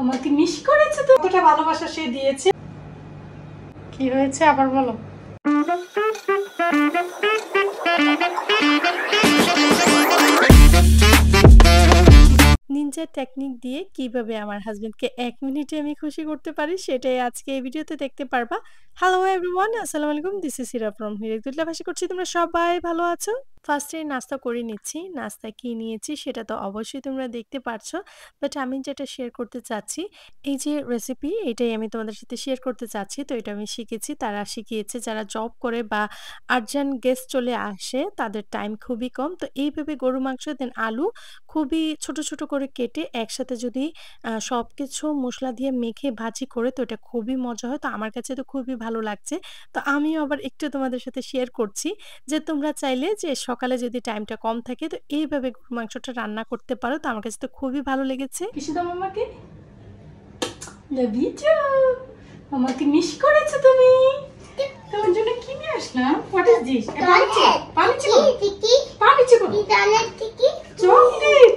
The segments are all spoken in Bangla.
আমাকে মিস করেছে তো, কতটা ভালোবাসা সে দিয়েছে। কি হয়েছে আবার বলো। নিনজা টেকনিক দিয়ে কিভাবে আমার হাজবেন্ডকে ১ মিনিটে আমি খুশি করতে পারি সেটাই আজকে এই ভিডিওতে দেখতে পারবা। হ্যালো এভরিওয়ান, আসসালামু আলাইকুম। This is Sira from হিরেকদুল্লাহ। আশা করছি তোমরা সবাই ভালো আছো। ফার্স্টে নাস্তা করে নিচ্ছি। নাস্তায় কি নিয়েছি সেটা তো অবশ্যই তোমরা দেখতে পারছো। বাট আমি যেটা শেয়ার করতে চাচ্ছি, এই যে রেসিপি এটাই আমি তোমাদের সাথে শেয়ার করতে চাচ্ছি। তো এটা আমি শিখেছি, তারা শিখিয়েছে। যারা জব করে বা আর্জেন্ট গেস্ট চলে আসে তাদের টাইম খুবই কম। তো এইভাবে গরু মাংস দেন আলু খুবই ছোট, ছোট করে কেটে একসাথে যদি সবকিছু মসলা দিয়ে মেখে ভাজি করে তো এটা খুবই মজা হয়। তো আমার কাছে তো খুবই ভালো লাগছে। তো আমিও আবার একটু তোমাদের সাথে শেয়ার করছি যে তোমরা চাইলে যে সকালে যদি টাইমটা কম থাকে তো এইভাবে গরুর মাংসটা রান্না করতে পারো। তো আমার কাছে তো খুবই ভালো লেগেছে। কিছু দাও মামাকে। Love you too. আমাকে মিস করেছো তুমি। তোমার জন্য কি নিয়ে আসলাম? What is this? পানি চিকন। পানি চিকন। চকলেট।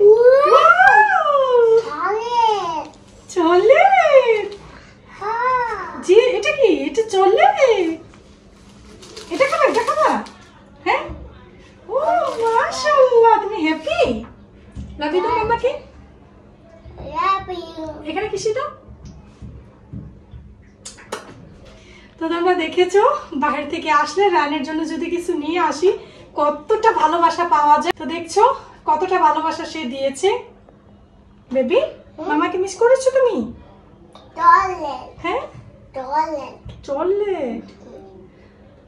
চকলেট। জি, এটা কি? এটা চকলেট। এটা খাবা? এটা খাবা? হ্যাঁ? ও মাশাআল্লাহ, তুমি হ্যাপি? লাভ ইউ তো মামাকে। এখানে কিসি দাও। তো তোমরা দেখেছো বাহির থেকে আসলে রানের জন্য যদি কিছু নিয়ে আসি কতটা ভালোবাসা পাওয়া যায়। তো দেখছো কতটা ভালোবাসা সে দিয়েছে। বেবি, মামাকে মিস করেছো তুমি? হ্যাঁ, চকলেট।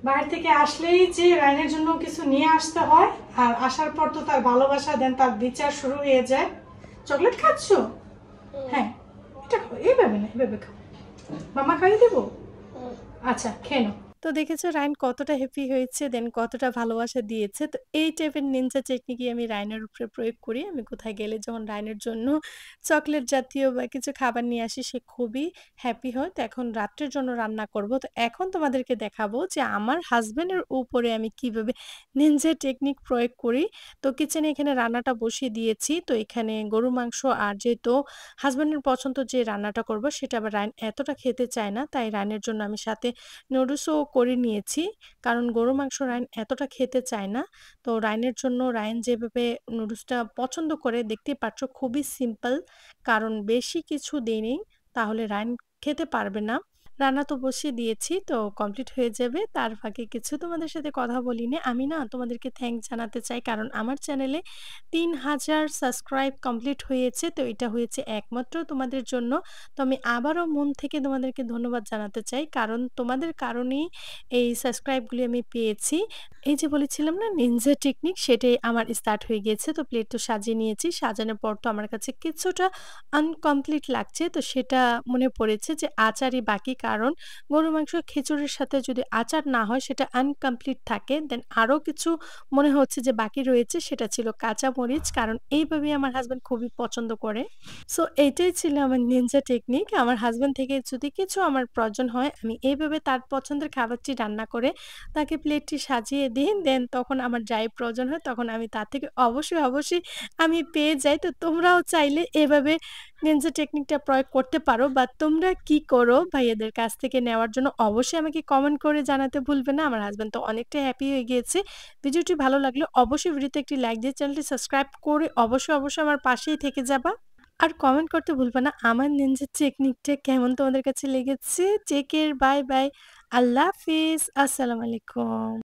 বাইরে থেকে আসলেই যে রানের জন্য কিছু নিয়ে আসতে হয়, আর আসার পর তো তার ভালোবাসা দেন তার বিচার শুরু হয়ে যায়। চকলেট খাচ্ছো? হ্যাঁ, এটা খাও। এইভাবে না, এইভাবে খাও। মামা খাইয়ে দেবো? আচ্ছা, খেয়ে নাও। তো দেখেছো রায়ন কতটা হ্যাপি হয়েছে, দেন কতটা ভালোবাসা দিয়েছে। তো এই টাইপের নিনজা টেকনিকই আমি রায়নের উপরে প্রয়োগ করি। আমি কোথায় গেলে যখন রায়নের জন্য চকলেট জাতীয় বা কিছু খাবার নিয়ে আসি সে খুবই হ্যাপি হয়। তো এখন রাত্রের জন্য রান্না করব। তো এখন তোমাদেরকে দেখাবো যে আমার হাসব্যান্ডের উপরে আমি কিভাবে নিনজা টেকনিক প্রয়োগ করি। তো কিচেনে এখানে রান্নাটা বসিয়ে দিয়েছি। তো এখানে গরুর মাংস আর যেহেতু হাসব্যান্ডের পছন্দ যে রান্নাটা করব সেটা আবার রায়ন এতটা খেতে চায় না। তাই রায়নের জন্য আমি সাথে নুডলসও করে নিয়েছি। কারণ গরুর মাংস রায়ন এতটা খেতে চায় না। তো রায়নের জন্য রায়ন যেভাবে নুডলসটা পছন্দ করে দেখতেই পাচ্ছ খুবই সিম্পল। কারণ বেশি কিছু দেইনি তাহলে রায়ন খেতে পারবে না। রান্না তো বসিয়ে দিয়েছি তো কমপ্লিট হয়ে যাবে। তার ফাঁকে কিছু তোমাদের সাথে কথা বলিনি। আমি না তোমাদেরকে থ্যাংকস জানাতে চাই। কারণ আমার চ্যানেলে ৩,০০০ সাবস্ক্রাইব কমপ্লিট হয়েছে। তো এটা হয়েছে একমাত্র তোমাদের জন্য। তো আমি আবারও মন থেকে তোমাদেরকে ধন্যবাদ জানাতে চাই। কারণ তোমাদের কারণেই এই সাবস্ক্রাইবগুলি আমি পেয়েছি। এই যে বলেছিলাম না নিনজা টেকনিক সেটাই আমার স্টার্ট হয়ে গিয়েছে। তো প্লেট তো সাজিয়ে নিয়েছি। সাজানোর পর তো আমার কাছে কিছুটা আনকমপ্লিট লাগছে। তো সেটা মনে পড়েছে যে আচারই বাকি। কারণ গরুর মাংস খিচুড়ির সাথে যদি আচার না হয় সেটা আনকমপ্লিট থাকে। দেন আরও কিছু মনে হচ্ছে যে বাকি রয়েছে সেটা ছিল কাঁচামরিচ। কারণ এইভাবেই আমার হাসব্যান্ড খুবই পছন্দ করে। সো এইটাই ছিল আমার নিনজা টেকনিক। আমার হাসব্যান্ড থেকে যদি কিছু আমার প্রয়োজন হয় আমি এইভাবে তার পছন্দের খাবারটি রান্না করে তাকে প্লেটটি সাজিয়ে দিই। দেন তখন আমার যাই প্রয়োজন হয় তখন আমি তার থেকে অবশ্যই আমি পেয়ে যাই। তো তোমরাও চাইলে এভাবে নিনজা টেকনিকটা প্রয়োগ করতে পারো বা তোমরা কি করো ভাইয়াদের কাছ থেকে নেওয়ার জন্য অবশ্যই আমাকে কমেন্ট করে জানাতে ভুলবে না। আমার হাসব্যান্ড তো অনেকটাই হ্যাপি হয়ে গিয়েছে। ভিডিওটি ভালো লাগলে অবশ্যই ভিডিওতে একটি লাইক দিয়ে চ্যানেলটি সাবস্ক্রাইব করে অবশ্যই আমার পাশেই থেকে যাবা। আর কমেন্ট করতে ভুলবা না আমার নিনজা টেকনিকটা কেমন তোমাদের কাছে লেগেছে। টেক কেয়ার, বাই বাই, আল্লাহ হাফিজ, আসসালামু আলাইকুম।